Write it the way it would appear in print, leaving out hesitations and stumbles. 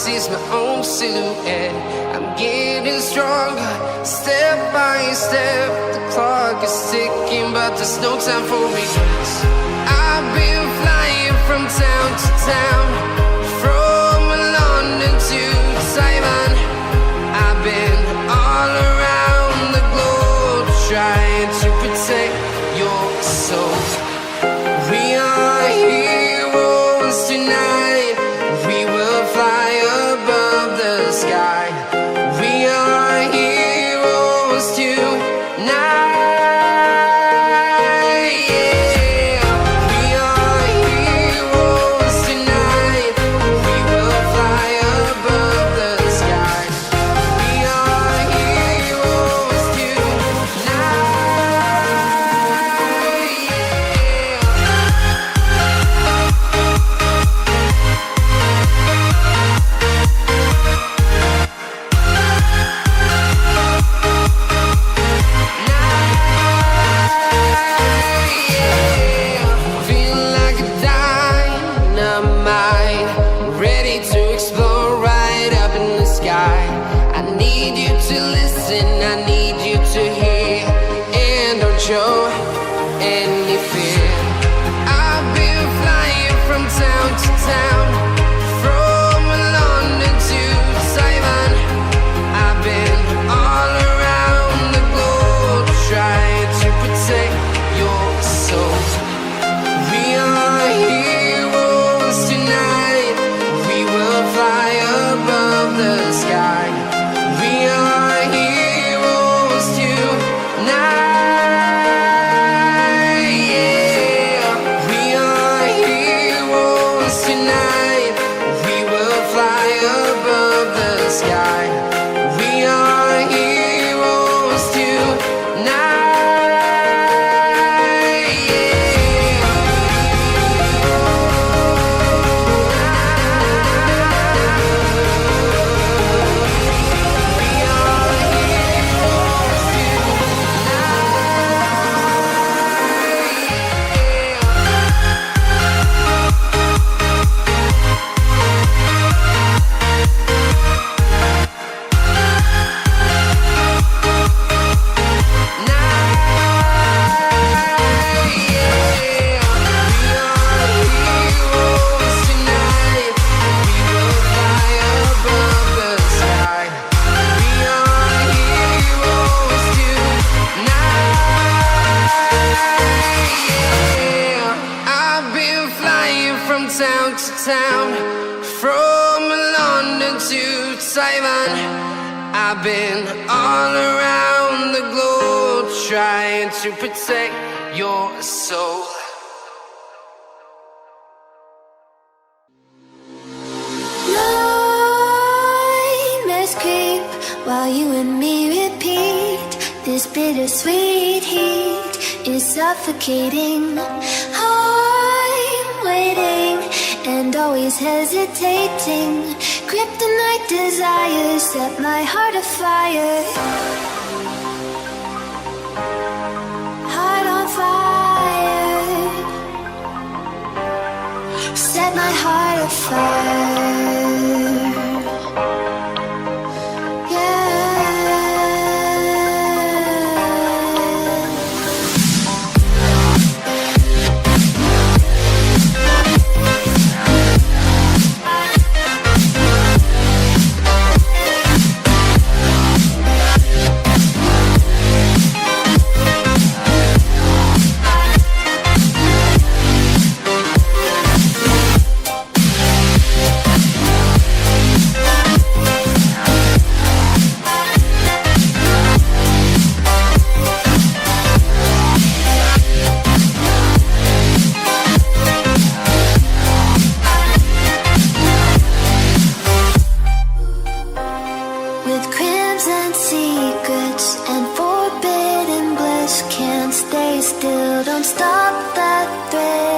sees my own silhouette. I'm getting stronger, step by step. The clock is ticking, but there's no time for regrets. I've been flying from town to town, from London to Taiwan. I've been all around the globe, trying to protect your soul. We are heroes tonight. We will fly above the sky. We are heroes tonight. Show any fear. I've been flying from town to town, from London to Taiwan. I've been all around the globe, trying to protect your soul. We are heroes tonight. We will fly above the sky. We are heroes tonight. Town to town, from London to Taiwan. I've been all around the globe, trying to protect your soul. Nightmares creep while you and me repeat. This bittersweet heat is suffocating. I'm waiting and always hesitating. Kryptonite desires set my heart afire. Heart on fire. Set my heart afire. Don't stop that thread.